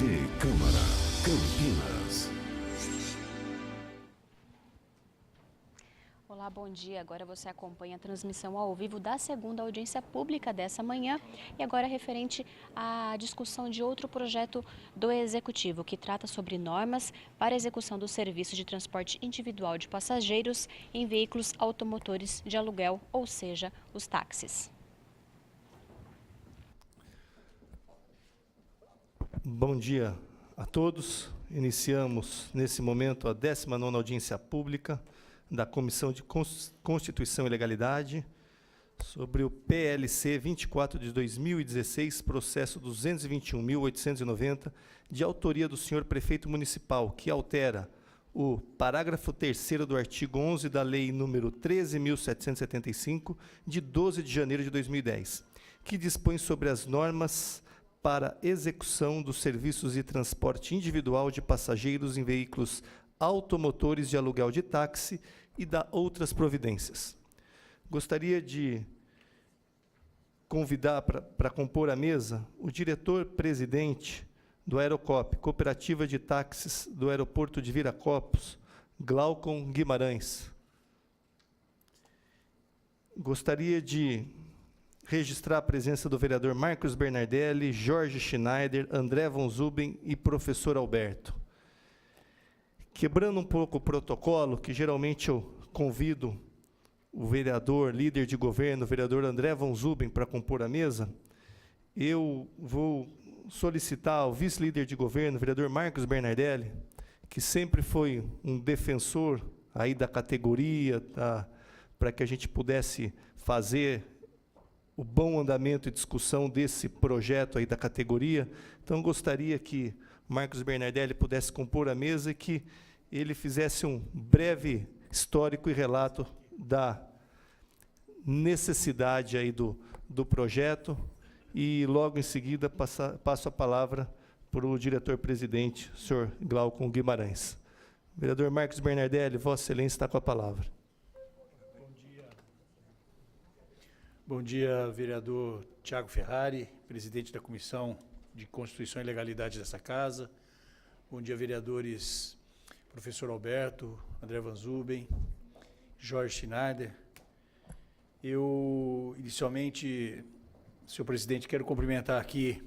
Câmara, Campinas. Olá, bom dia. Agora você acompanha a transmissão ao vivo da segunda audiência pública dessa manhã e agora referente à discussão de outro projeto do Executivo que trata sobre normas para a execução do serviço de transporte individual de passageiros em veículos automotores de aluguel, ou seja, os táxis. Bom dia a todos. Iniciamos nesse momento a 19ª audiência pública da Comissão de Constituição e Legalidade sobre o PLC 24 de 2016, processo 221.890, de autoria do senhor prefeito municipal, que altera o parágrafo 3º do artigo 11 da Lei número 13.775, de 12 de janeiro de 2010, que dispõe sobre as normas para execução dos serviços de transporte individual de passageiros em veículos automotores de aluguel de táxi e da outras providências. Gostaria de convidar para compor a mesa o diretor-presidente do Aerocop, Cooperativa de Táxis do Aeroporto de Viracopos, Glaucon Guimarães. Gostaria de registrar a presença do vereador Marcos Bernardelli, Jorge Schneider, André von Zuben e professor Alberto. Quebrando um pouco o protocolo, que geralmente eu convido o vereador, líder de governo, o vereador André von Zuben, para compor a mesa, eu vou solicitar ao vice-líder de governo, o vereador Marcos Bernardelli, que sempre foi um defensor aí da categoria, para que a gente pudesse fazer o bom andamento e discussão desse projeto aí da categoria. Então, gostaria que Marcos Bernardelli pudesse compor a mesa e que ele fizesse um breve histórico e relato da necessidade aí do projeto e, logo em seguida, passo a palavra para o diretor-presidente, o senhor Glaucon Guimarães. Vereador Marcos Bernardelli, Vossa Excelência está com a palavra. Bom dia, vereador Tiago Ferrari, presidente da Comissão de Constituição e Legalidade dessa casa. Bom dia, vereadores professor Alberto, André von Zuben, Jorge Schneider. Eu, inicialmente, senhor presidente, quero cumprimentar aqui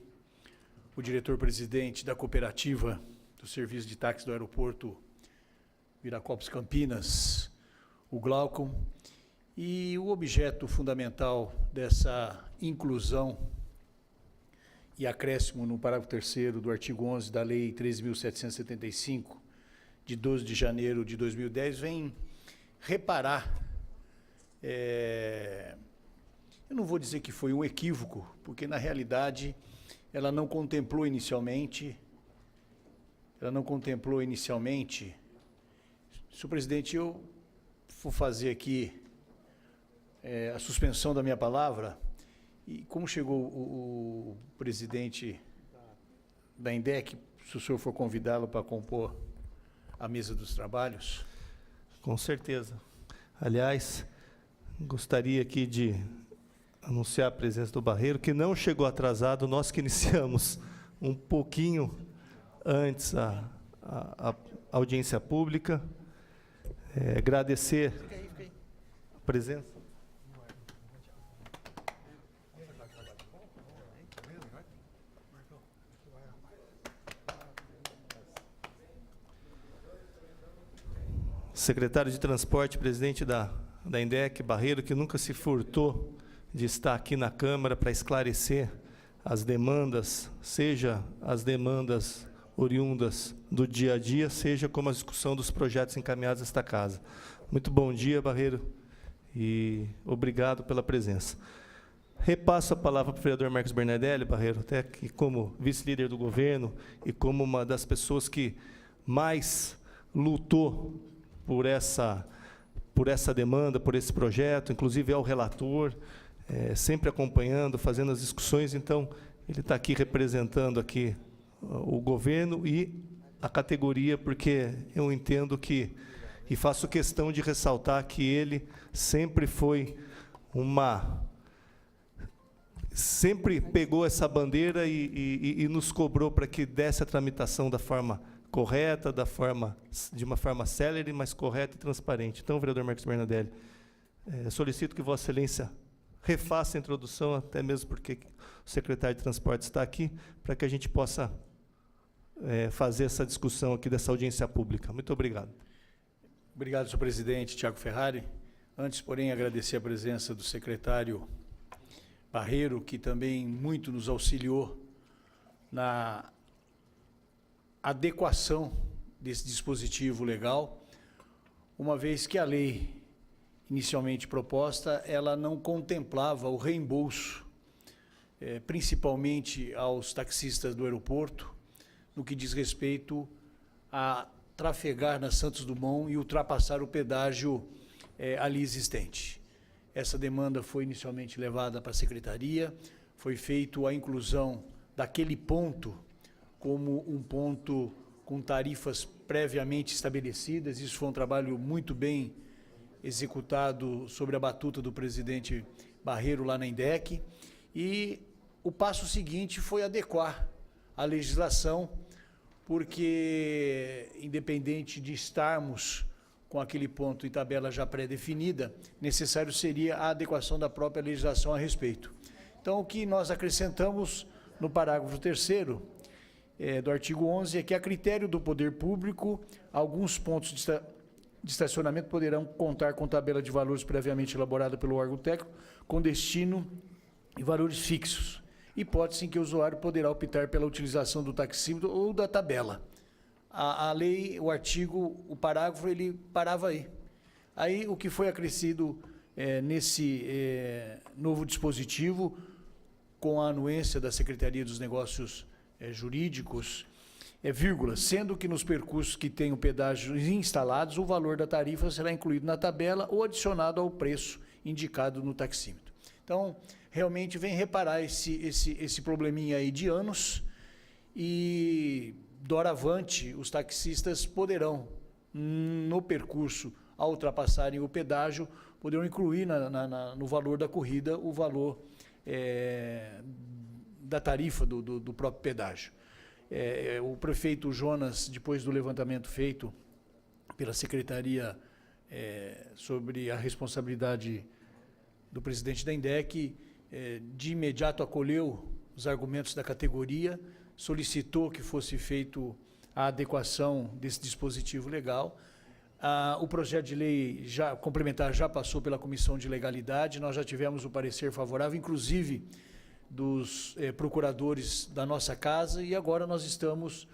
o diretor-presidente da Cooperativa do Serviço de Táxi do Aeroporto Viracopos Campinas, o Glaucon, e o objeto fundamental dessa inclusão e acréscimo no parágrafo 3º do artigo 11 da Lei 13.775, de 12 de janeiro de 2010, vem reparar, eu não vou dizer que foi um equívoco, porque, na realidade, ela não contemplou inicialmente, senhor presidente, eu vou fazer aqui a suspensão da minha palavra, e como chegou o presidente da INDEC, se o senhor for convidá-lo para compor a mesa dos trabalhos. Com certeza. Aliás, gostaria aqui de anunciar a presença do Barreiro, que não chegou atrasado, nós que iniciamos um pouquinho antes a audiência pública. Agradecer a presença. Secretário de Transporte, presidente da INDEC, Barreiro, que nunca se furtou de estar aqui na Câmara para esclarecer as demandas, seja as demandas oriundas do dia a dia, seja como a discussão dos projetos encaminhados a esta casa. Muito bom dia, Barreiro, e obrigado pela presença. Repasso a palavra para o vereador Marcos Bernardelli, Barreiro, até que como vice-líder do governo e como uma das pessoas que mais lutou por essa demanda, por esse projeto, inclusive é o relator, sempre acompanhando, fazendo as discussões. Então, ele está aqui representando aqui o governo e a categoria, porque eu entendo que, e faço questão de ressaltar que ele sempre foi sempre pegou essa bandeira e nos cobrou para que desse a tramitação da forma correta, de uma forma célere, mas correta e transparente. Então, vereador Marcos Bernardelli, solicito que Vossa Excelência refaça a introdução, até mesmo porque o secretário de Transportes está aqui, para que a gente possa fazer essa discussão aqui dessa audiência pública. Muito obrigado. Obrigado, senhor presidente Tiago Ferrari. Antes, porém, agradecer a presença do secretário Barreiro, que também muito nos auxiliou na adequação desse dispositivo legal, uma vez que a lei inicialmente proposta, ela não contemplava o reembolso, principalmente aos taxistas do aeroporto, no que diz respeito a trafegar na Santos Dumont e ultrapassar o pedágio ali existente. Essa demanda foi inicialmente levada para a secretaria, foi feita a inclusão daquele ponto como um ponto com tarifas previamente estabelecidas. Isso foi um trabalho muito bem executado sobre a batuta do presidente Barreiro lá na INDEC. E o passo seguinte foi adequar a legislação, porque, independente de estarmos com aquele ponto em tabela já pré-definida, necessário seria a adequação da própria legislação a respeito. Então, o que nós acrescentamos no parágrafo 3º do artigo 11 é que, a critério do poder público, alguns pontos de estacionamento poderão contar com tabela de valores previamente elaborada pelo órgão técnico, com destino e valores fixos, hipótese em que o usuário poderá optar pela utilização do taxímetro ou da tabela. A lei, o artigo, o parágrafo, ele parava aí. Aí, o que foi acrescido nesse novo dispositivo, com a anuência da Secretaria dos Negócios Jurídicos, vírgula, sendo que nos percursos que tenham pedágios instalados, o valor da tarifa será incluído na tabela ou adicionado ao preço indicado no taxímetro. Então, realmente vem reparar esse probleminha aí de anos, e doravante os taxistas poderão, no percurso, ao ultrapassarem o pedágio, poderão incluir no valor da corrida o valor da tarifa do próprio pedágio. O prefeito Jonas, depois do levantamento feito pela Secretaria sobre a responsabilidade do presidente da INDEC, de imediato acolheu os argumentos da categoria, solicitou que fosse feito a adequação desse dispositivo legal. O projeto de lei complementar já passou pela Comissão de Legalidade, nós já tivemos o parecer favorável, inclusive dos procuradores da nossa casa, e agora nós estamos,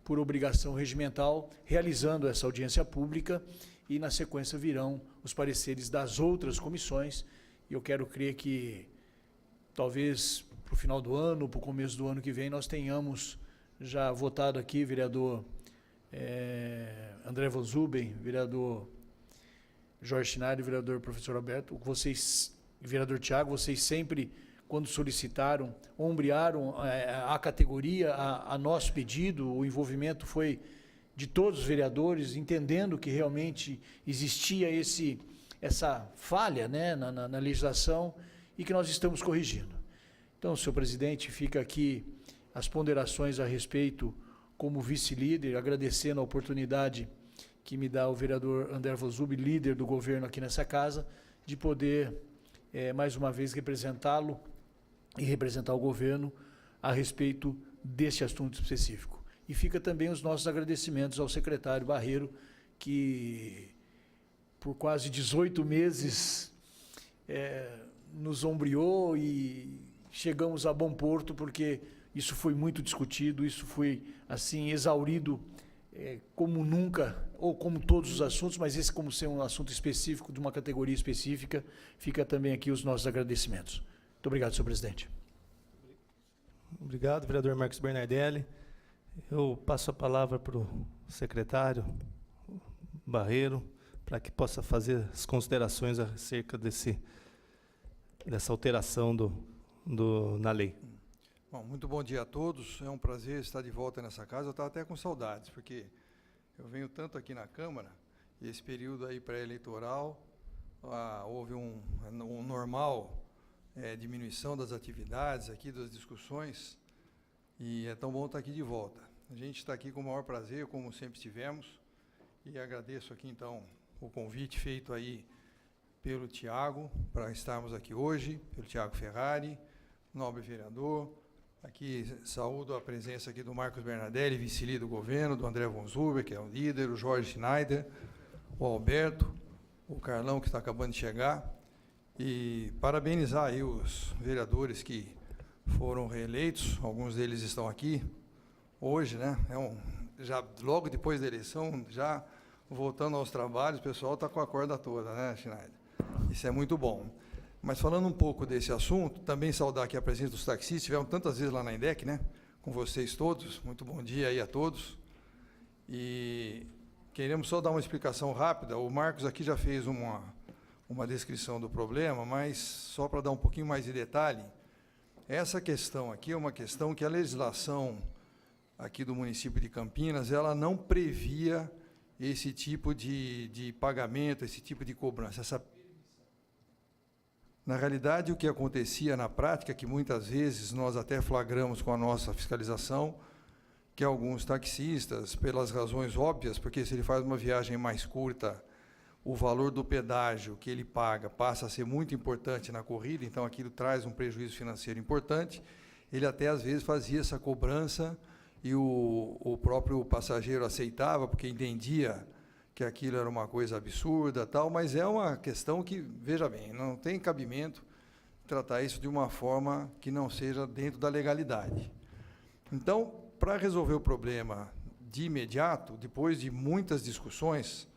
por obrigação regimental, realizando essa audiência pública, e na sequência virão os pareceres das outras comissões, e eu quero crer que talvez para o final do ano, para o começo do ano que vem, nós tenhamos já votado aqui, vereador André Von Zuben, vereador Jorge Schneider, vereador professor Alberto, vereador Tiago, vocês sempre, quando solicitaram, ombrearam a categoria, a nosso pedido, o envolvimento foi de todos os vereadores, entendendo que realmente existia essa falha, né, na legislação, e que nós estamos corrigindo. Então, senhor presidente, fica aqui as ponderações a respeito, como vice-líder, agradecendo a oportunidade que me dá o vereador André Von Zuben, líder do governo aqui nessa casa, de poder, mais uma vez, representá-lo e representar o governo a respeito deste assunto específico. E fica também os nossos agradecimentos ao secretário Barreiro, que por quase 18 meses nos ombreou, e chegamos a bom porto, porque isso foi muito discutido, isso foi, assim, exaurido como nunca, ou como todos os assuntos, mas esse, como ser um assunto específico, de uma categoria específica, fica também aqui os nossos agradecimentos. Muito obrigado, senhor presidente. Obrigado, vereador Marcos Bernardelli. Eu passo a palavra para o secretário Barreiro, para que possa fazer as considerações acerca dessa alteração na lei. Bom, muito bom dia a todos. É um prazer estar de volta nessa casa. Eu estava até com saudades, porque eu venho tanto aqui na Câmara, e esse período aí pré-eleitoral, houve um normal diminuição das atividades aqui, das discussões, e é tão bom estar aqui de volta. A gente está aqui com o maior prazer, como sempre estivemos, e agradeço aqui, então, o convite feito aí pelo Tiago, para estarmos aqui hoje, pelo Tiago Ferrari, nobre vereador. Aqui saúdo a presença aqui do Marcos Bernardelli, vice-líder do governo, do André von Zuber, que é o líder, o Jorge Schneider, o Alberto, o Carlão, que está acabando de chegar, e parabenizar aí os vereadores que foram reeleitos, alguns deles estão aqui hoje, né? Já logo depois da eleição, já voltando aos trabalhos, o pessoal está com a corda toda, né, Schneider? Isso é muito bom. Mas falando um pouco desse assunto, também saudar aqui a presença dos taxistas, tivemos tantas vezes lá na INDEC, né, com vocês todos, muito bom dia aí a todos. E queremos só dar uma explicação rápida, o Marcos aqui já fez uma descrição do problema, mas só para dar um pouquinho mais de detalhe, essa questão aqui é uma questão que a legislação aqui do município de Campinas, ela não previa esse tipo de pagamento, esse tipo de cobrança. Na realidade, o que acontecia na prática, que muitas vezes nós até flagramos com a nossa fiscalização, que alguns taxistas, pelas razões óbvias, porque se ele faz uma viagem mais curta, o valor do pedágio que ele paga passa a ser muito importante na corrida, então aquilo traz um prejuízo financeiro importante, ele até às vezes fazia essa cobrança e o próprio passageiro aceitava, porque entendia que aquilo era uma coisa absurda, tal, mas é uma questão que, veja bem, não tem cabimento tratar isso de uma forma que não seja dentro da legalidade. Então, para resolver o problema de imediato, depois de muitas discussões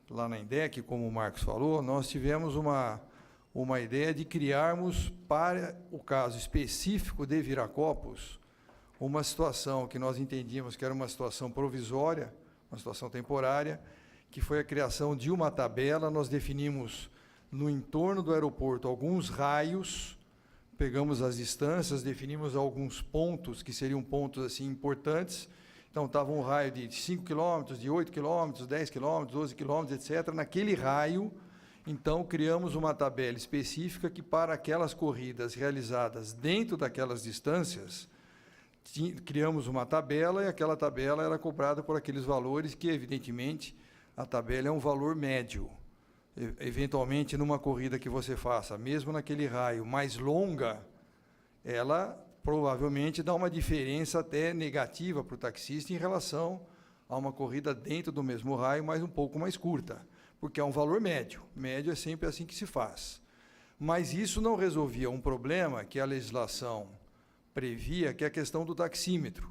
lá na INDEC, como o Marcos falou, nós tivemos uma ideia de criarmos, para o caso específico de Viracopos, uma situação que nós entendíamos que era uma situação provisória, uma situação temporária, que foi a criação de uma tabela. Nós definimos no entorno do aeroporto alguns raios, pegamos as distâncias, definimos alguns pontos que seriam pontos assim importantes. Então, estava um raio de 5 quilômetros, de 8 quilômetros, 10 quilômetros, 12 quilômetros, etc. Naquele raio, então, criamos uma tabela específica que, para aquelas corridas realizadas dentro daquelas distâncias, criamos uma tabela, e aquela tabela era cobrada por aqueles valores que, evidentemente, a tabela é um valor médio. Eventualmente, numa corrida que você faça, mesmo naquele raio mais longa, ela provavelmente dá uma diferença até negativa para o taxista em relação a uma corrida dentro do mesmo raio, mas um pouco mais curta, porque é um valor médio. Médio é sempre assim que se faz. Mas isso não resolvia um problema que a legislação previa, que é a questão do taxímetro.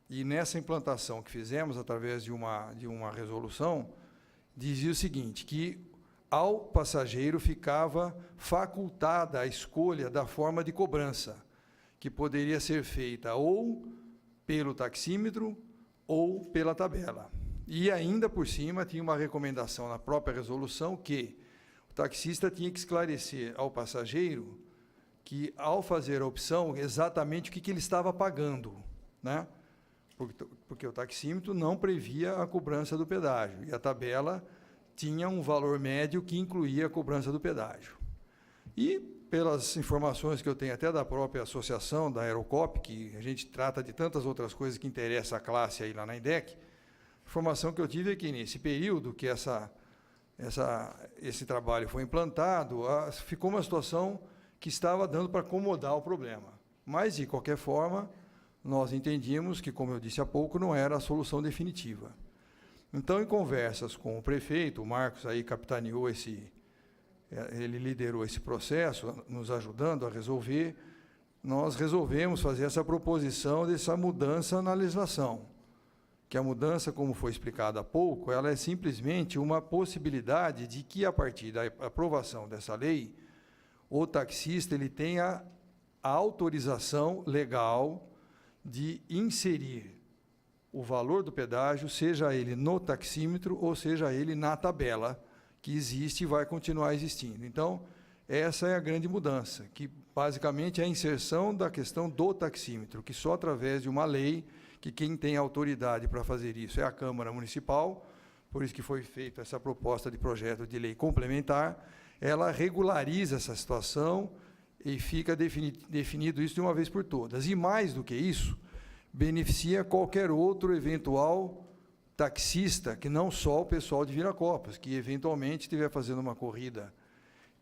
E nessa implantação que fizemos, através de uma resolução, dizia o seguinte, que ao passageiro ficava facultada a escolha da forma de cobrança, que poderia ser feita ou pelo taxímetro ou pela tabela. E ainda por cima tinha uma recomendação na própria resolução que o taxista tinha que esclarecer ao passageiro que, ao fazer a opção, exatamente o que ele estava pagando, né? Porque o taxímetro não previa a cobrança do pedágio, e a tabela tinha um valor médio que incluía a cobrança do pedágio. E, pelas informações que eu tenho até da própria associação, da Aerocop, que a gente trata de tantas outras coisas que interessam a classe aí lá na INDEC, a informação que eu tive é que, nesse período que esse trabalho foi implantado, ficou uma situação que estava dando para acomodar o problema. Mas, de qualquer forma, nós entendíamos que, como eu disse há pouco, não era a solução definitiva. Então, em conversas com o prefeito, o Marcos aí capitaneou ele liderou esse processo, nos ajudando a resolver, nós resolvemos fazer essa proposição dessa mudança na legislação, que a mudança, como foi explicado há pouco, ela é simplesmente uma possibilidade de que, a partir da aprovação dessa lei, o taxista ele tenha a autorização legal de inserir o valor do pedágio, seja ele no taxímetro ou seja ele na tabela, que existe e vai continuar existindo. Então, essa é a grande mudança, que basicamente é a inserção da questão do taxímetro, que só através de uma lei, que quem tem autoridade para fazer isso é a Câmara Municipal, por isso que foi feita essa proposta de projeto de lei complementar, ela regulariza essa situação, e fica definido isso de uma vez por todas. E mais do que isso, beneficia qualquer outro eventual taxista, que não só o pessoal de Viracopos, que eventualmente estiver fazendo uma corrida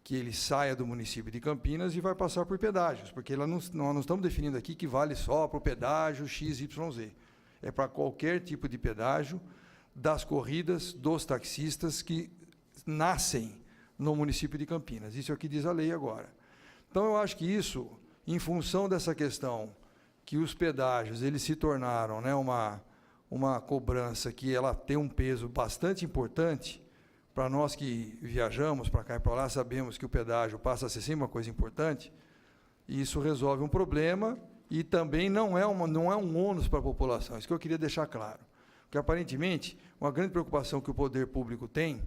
que ele saia do município de Campinas e vai passar por pedágios, porque nós não estamos definindo aqui que vale só para o pedágio XYZ. É para qualquer tipo de pedágio das corridas dos taxistas que nascem no município de Campinas. Isso é o que diz a lei agora. Então, eu acho que isso, em função dessa questão, que os pedágios eles se tornaram, né, uma cobrança que ela tem um peso bastante importante. Para nós que viajamos para cá e para lá, sabemos que o pedágio passa a ser sempre uma coisa importante, e isso resolve um problema, e também não é um ônus para a população, isso que eu queria deixar claro. Porque, aparentemente, uma grande preocupação que o poder público tem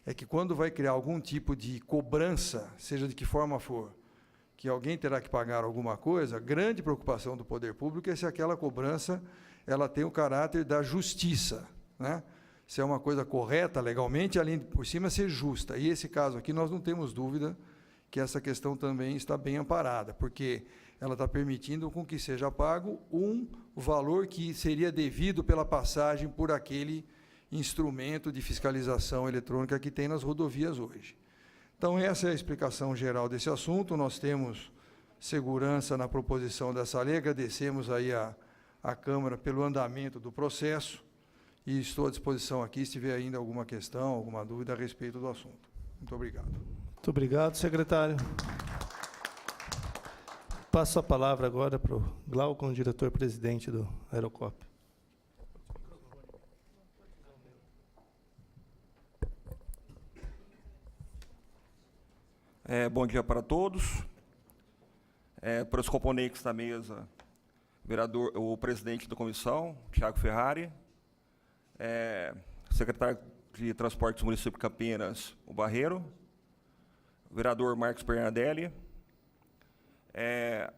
é que, quando vai criar algum tipo de cobrança, seja de que forma for, que alguém terá que pagar alguma coisa, a grande preocupação do poder público é se aquela cobrança ela tem o caráter da justiça, né? Se é uma coisa correta legalmente, além de, por cima, ser justa. E esse caso aqui, nós não temos dúvida que essa questão também está bem amparada, porque ela está permitindo com que seja pago um valor que seria devido pela passagem por aquele instrumento de fiscalização eletrônica que tem nas rodovias hoje. Então, essa é a explicação geral desse assunto. Nós temos segurança na proposição dessa lei, agradecemos aí a Câmara pelo andamento do processo, e estou à disposição aqui, se tiver ainda alguma questão, alguma dúvida a respeito do assunto. Muito obrigado. Muito obrigado, secretário. Passo a palavra agora para o Glaucon, diretor-presidente do Aerocop. Bom dia para todos. Para os componentes da mesa, o presidente da comissão, Thiago Ferrari, secretário de Transportes do município de Campinas, o Barreiro, o vereador Marcos Bernardelli,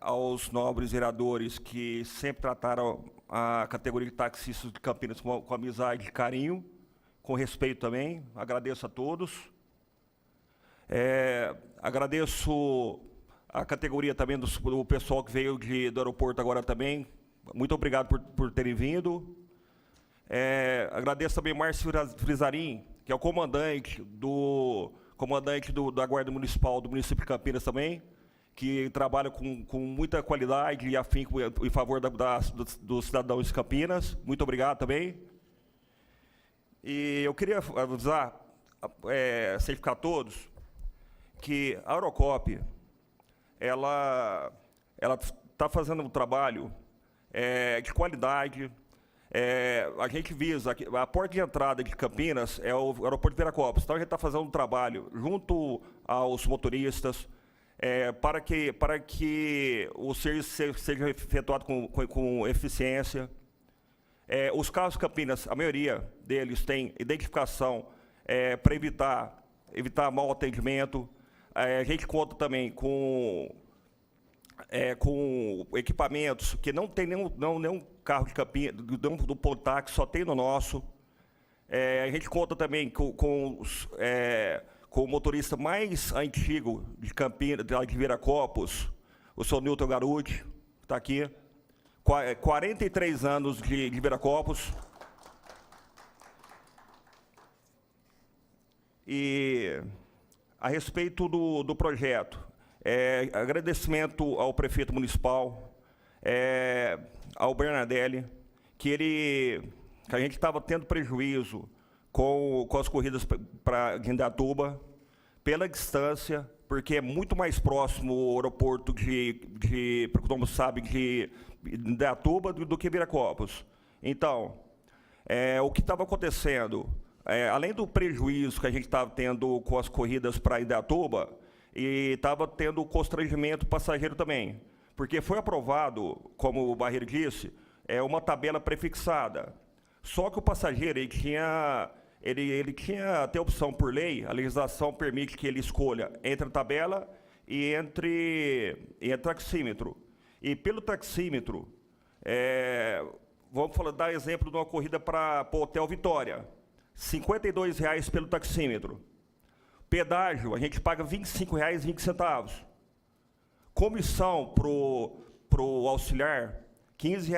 aos nobres vereadores que sempre trataram a categoria de taxistas de Campinas com amizade e carinho, com respeito também, agradeço a todos. Agradeço a categoria também do pessoal que veio do aeroporto agora também, muito obrigado por terem vindo. Agradeço também o Márcio Frizarin, que é o comandante da Guarda Municipal do município de Campinas também, que trabalha com muita qualidade e afinco em favor dos cidadãos de Campinas. Muito obrigado também. E eu queria avisar, certificar a todos, que a Aerocop, ela está fazendo um trabalho de qualidade. A gente visa, a porta de entrada de Campinas é o aeroporto de Viracopos, então a gente está fazendo um trabalho junto aos motoristas para que o serviço seja efetuado com eficiência. Os carros Campinas, a maioria deles tem identificação para evitar mau atendimento. A gente conta também com equipamentos que não tem nenhum carro de Campinas, do Pontax, só tem no nosso. A gente conta também com o motorista mais antigo de Campinas, de Viracopos, o senhor Nilton Garuti, que está aqui, 43 anos de Viracopos. E a respeito do projeto, agradecimento ao prefeito municipal, ao Bernardelli, que a gente estava tendo prejuízo com as corridas para Indaiatuba, pela distância, porque é muito mais próximo o aeroporto como todo mundo sabe, de Indaiatuba do que Viracopos. Então, o que estava acontecendo, além do prejuízo que a gente estava tendo com as corridas para Indaiatuba, e estava tendo constrangimento passageiro também, porque foi aprovado, como o Barreiro disse, uma tabela prefixada. Só que o passageiro ele tinha até opção por lei, a legislação permite que ele escolha entre a tabela e entre taxímetro. E pelo taxímetro, vamos dar exemplo de uma corrida para o Hotel Vitória, R$ 52,00 pelo taxímetro. Pedágio, a gente paga R$ 25,20. comissão para o auxiliar, R$ 15,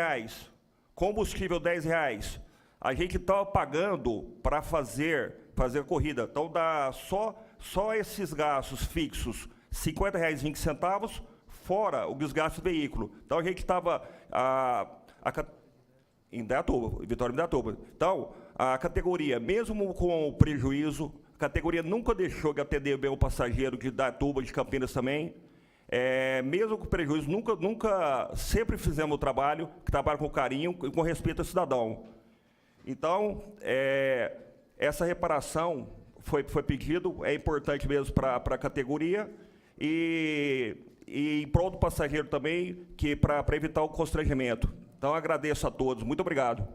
combustível R$ 10. A gente estava pagando para fazer a corrida. Então, dá só esses gastos fixos, R$ 50,20, fora o desgaste do veículo. Então, a gente estava... Em Indaiatuba, Vitória e Indaiatuba. Então, a categoria, mesmo com o prejuízo, a categoria nunca deixou de atender bem o passageiro de Indaiatuba, de Campinas também. Mesmo com prejuízo, nunca sempre fizemos o trabalho com carinho e com respeito ao cidadão. Então, essa reparação foi pedido, é importante mesmo para a categoria e em prol do passageiro também, para evitar o constrangimento. Então, agradeço a todos. Muito obrigado.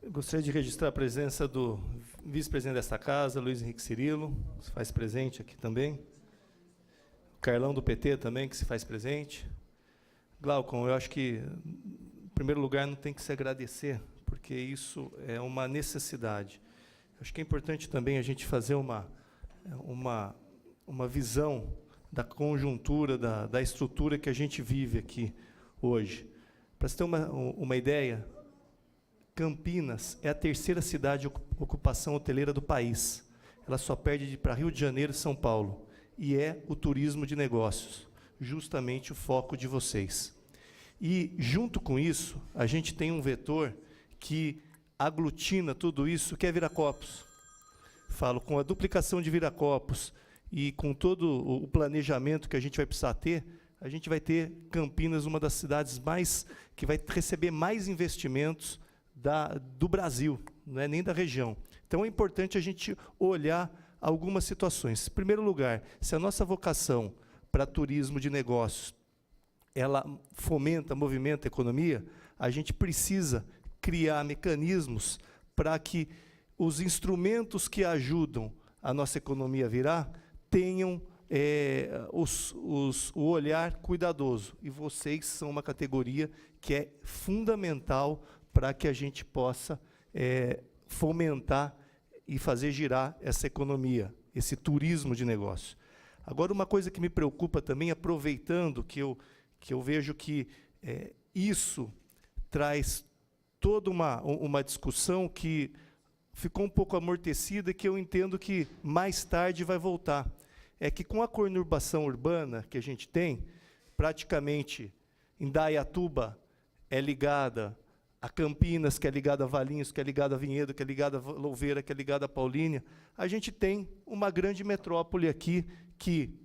Eu gostaria de registrar a presença do vice-presidente desta casa, Luiz Henrique Cirilo, que se faz presente aqui também. O Carlão do PT também, que se faz presente. Glaucon, eu acho que, em primeiro lugar, não tem que se agradecer, porque isso é uma necessidade. Eu acho que é importante também a gente fazer uma visão da conjuntura, da estrutura que a gente vive aqui hoje. Para você ter uma ideia, Campinas é a terceira cidade de ocupação hoteleira do país. Ela só perde para Rio de Janeiro e São Paulo. E é o turismo de negócios, justamente o foco de vocês. E, junto com isso, a gente tem um vetor que aglutina tudo isso, que é Viracopos. Falo, com a duplicação de Viracopos e com todo o planejamento que a gente vai precisar ter, a gente vai ter Campinas uma das cidades que vai receber mais investimentos do Brasil, não é nem da região. Então, é importante a gente olhar algumas situações. Em primeiro lugar, se a nossa vocação para turismo de negócios, ela fomenta, movimenta a economia, a gente precisa criar mecanismos para que os instrumentos que ajudam a nossa economia a virar tenham o olhar cuidadoso. E vocês são uma categoria que é fundamental para que a gente possa fomentar e fazer girar essa economia, esse turismo de negócio. Agora, uma coisa que me preocupa também, aproveitando que eu vejo que isso traz toda uma discussão que ficou um pouco amortecida e que eu entendo que mais tarde vai voltar. É que com a conurbação urbana que a gente tem, praticamente Indaiatuba é ligada a Campinas, que é ligada a Valinhos, que é ligada a Vinhedo, que é ligada a Louveira, que é ligada a Paulínia, a gente tem uma grande metrópole aqui que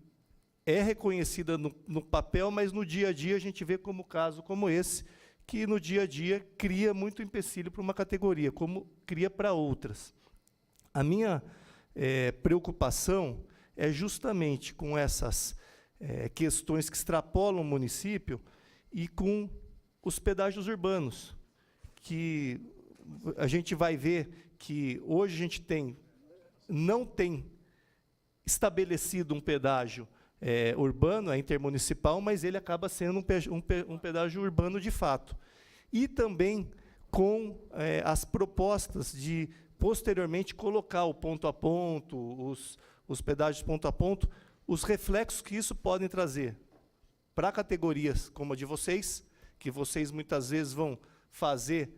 é reconhecida no papel, mas no dia a dia a gente vê como caso como esse, que no dia a dia cria muito empecilho para uma categoria, como cria para outras. A minha preocupação é justamente com essas questões que extrapolam o município e com os pedágios urbanos, que a gente vai ver que hoje a gente não tem estabelecido um pedágio urbano, intermunicipal, mas ele acaba sendo um pedágio urbano de fato. E também com as propostas de, posteriormente, colocar o ponto a ponto, os pedágios ponto a ponto, os reflexos que isso pode trazer para categorias como a de vocês, que vocês muitas vezes vão fazer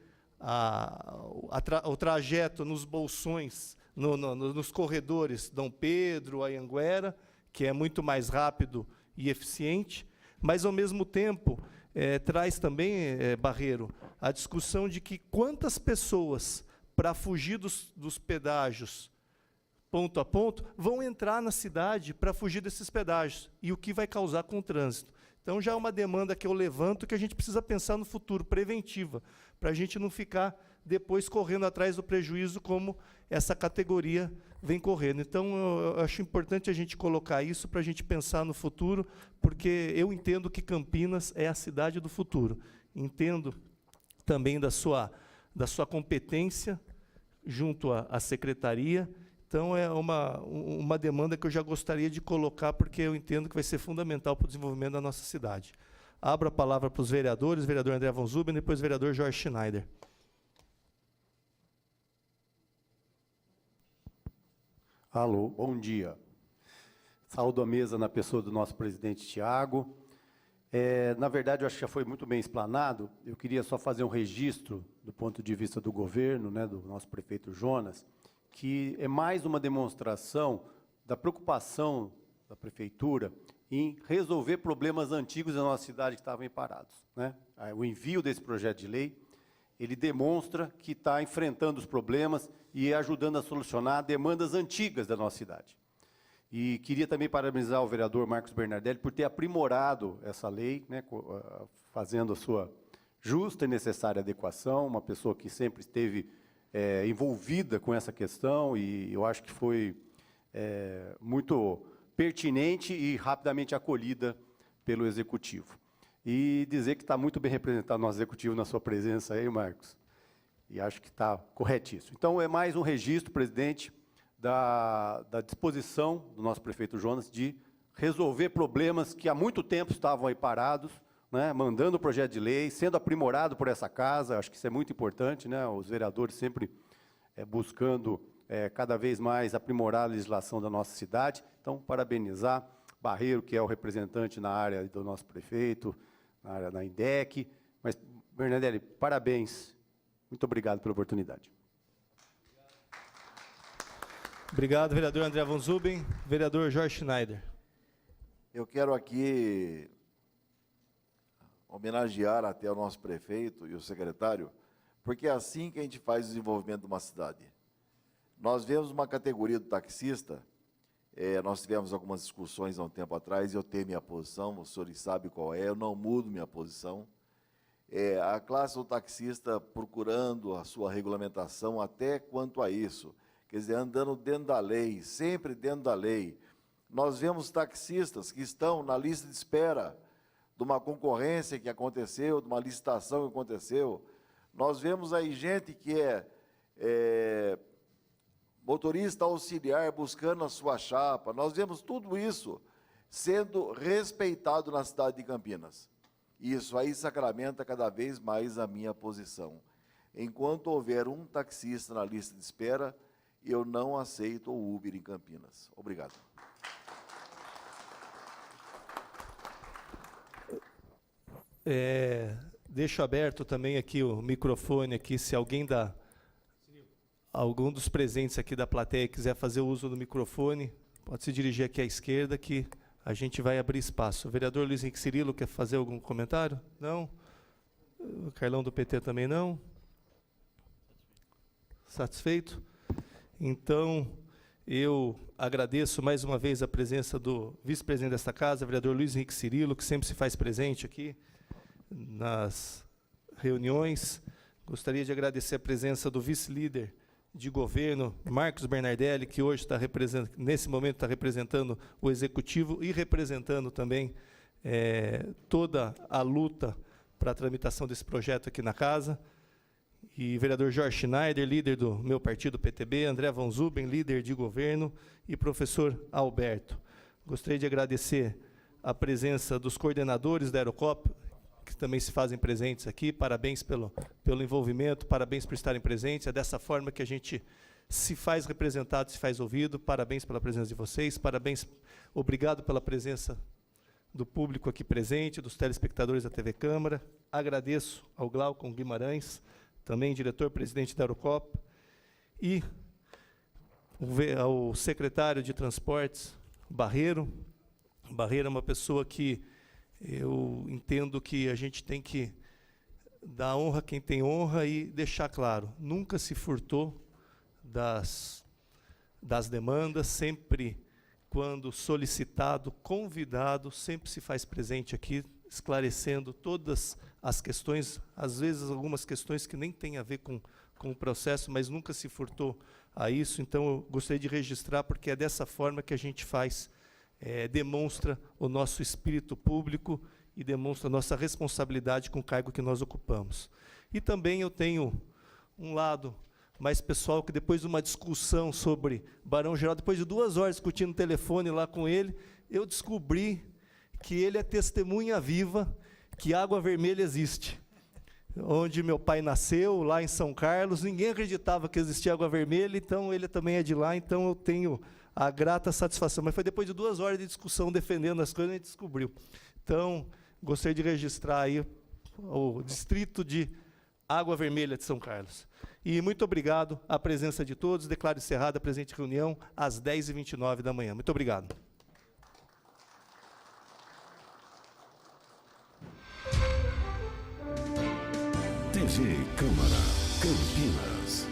o trajeto nos bolsões, nos corredores Dom Pedro, Anhanguera, que é muito mais rápido e eficiente, mas, ao mesmo tempo, traz também, Barreiro, a discussão de que quantas pessoas, para fugir dos pedágios ponto a ponto, vão entrar na cidade para fugir desses pedágios, e o que vai causar com o trânsito. Então, já é uma demanda que eu levanto, que a gente precisa pensar no futuro, preventiva, para a gente não ficar depois correndo atrás do prejuízo, como essa categoria vem correndo. Então, eu acho importante a gente colocar isso para a gente pensar no futuro, porque eu entendo que Campinas é a cidade do futuro. Entendo também da sua competência junto à secretaria. Então, é uma demanda que eu já gostaria de colocar, porque eu entendo que vai ser fundamental para o desenvolvimento da nossa cidade. Abro a palavra para os vereadores, vereador André von Zuben, depois vereador Jorge Schneider. Alô, bom dia. Saúdo a mesa na pessoa do nosso presidente Tiago. Na verdade, eu acho que já foi muito bem explanado. Eu queria só fazer um registro do ponto de vista do governo, né, do nosso prefeito Jonas, que é mais uma demonstração da preocupação da prefeitura em resolver problemas antigos da nossa cidade que estavam parados, né? O envio desse projeto de lei, ele demonstra que está enfrentando os problemas e ajudando a solucionar demandas antigas da nossa cidade. E queria também parabenizar o vereador Marcos Bernardelli por ter aprimorado essa lei, né, fazendo a sua justa e necessária adequação, uma pessoa que sempre esteve envolvida com essa questão, e eu acho que foi muito pertinente e rapidamente acolhida pelo Executivo. E dizer que está muito bem representado o nosso Executivo na sua presença aí, Marcos, e acho que está corretíssimo. Então, é mais um registro, presidente, da disposição do nosso prefeito Jonas de resolver problemas que há muito tempo estavam aí parados, né, mandando o projeto de lei, sendo aprimorado por essa casa. Acho que isso é muito importante, né, os vereadores sempre buscando cada vez mais aprimorar a legislação da nossa cidade. Então, parabenizar Barreiro, que é o representante na área do nosso prefeito, na área da INDEC. Mas, Bernardelli, parabéns. Muito obrigado pela oportunidade. Obrigado, vereador André Von Zuben. Vereador Jorge Schneider. Eu quero aqui homenagear até o nosso prefeito e o secretário, porque é assim que a gente faz o desenvolvimento de uma cidade. Nós vemos uma categoria do taxista, nós tivemos algumas discussões há um tempo atrás, eu tenho minha posição, os senhores sabem qual é, eu não mudo minha posição. A classe do taxista procurando a sua regulamentação até quanto a isso, quer dizer, andando dentro da lei, sempre dentro da lei. Nós vemos taxistas que estão na lista de espera de uma concorrência que aconteceu, de uma licitação que aconteceu. Nós vemos aí gente que motorista auxiliar buscando a sua chapa. Nós vemos tudo isso sendo respeitado na cidade de Campinas. E isso aí sacramenta cada vez mais a minha posição. Enquanto houver um taxista na lista de espera, eu não aceito o Uber em Campinas. Obrigado. Deixo aberto também aqui o microfone, aqui, se algum dos presentes aqui da plateia quiser fazer o uso do microfone, pode se dirigir aqui à esquerda, que a gente vai abrir espaço. O vereador Luiz Henrique Cirilo quer fazer algum comentário? Não? O Carlão do PT também não? Satisfeito? Então, eu agradeço mais uma vez a presença do vice-presidente desta casa, vereador Luiz Henrique Cirilo, que sempre se faz presente aqui nas reuniões. Gostaria de agradecer a presença do vice-líder de governo, Marcos Bernardelli, que hoje está representando, nesse momento está representando o Executivo e representando também toda a luta para a tramitação desse projeto aqui na casa. E vereador Jorge Schneider, líder do meu partido, PTB, André Von Zuben, líder de governo, e professor Alberto. Gostaria de agradecer a presença dos coordenadores da Aerocop, que também se fazem presentes aqui. Parabéns pelo envolvimento, parabéns por estarem presentes. É dessa forma que a gente se faz representado, se faz ouvido. Parabéns pela presença de vocês, parabéns, obrigado pela presença do público aqui presente, dos telespectadores da TV Câmara. Agradeço ao Glaucon Guimarães, também diretor-presidente da Aerocop, e ao secretário de Transportes, Barreiro. Barreiro é uma pessoa que eu entendo que a gente tem que dar honra a quem tem honra e deixar claro, nunca se furtou das demandas, sempre, quando solicitado, convidado, sempre se faz presente aqui, esclarecendo todas as questões, às vezes algumas questões que nem têm a ver com o processo, mas nunca se furtou a isso. Então, eu gostaria de registrar, porque é dessa forma que a gente faz, demonstra o nosso espírito público e demonstra a nossa responsabilidade com o cargo que nós ocupamos. E também eu tenho um lado mais pessoal, que depois de uma discussão sobre Barão Geraldo, depois de 2 horas discutindo no telefone lá com ele, eu descobri que ele é testemunha viva que Água Vermelha existe. Onde meu pai nasceu, lá em São Carlos, ninguém acreditava que existia Água Vermelha, então ele também é de lá, então eu tenho a grata satisfação. Mas foi depois de 2 horas de discussão, defendendo as coisas, a gente descobriu. Então, gostaria de registrar aí o distrito de Água Vermelha de São Carlos. E muito obrigado à presença de todos. Declaro encerrada a presente reunião às 10h29 da manhã. Muito obrigado. TV Câmara Campinas.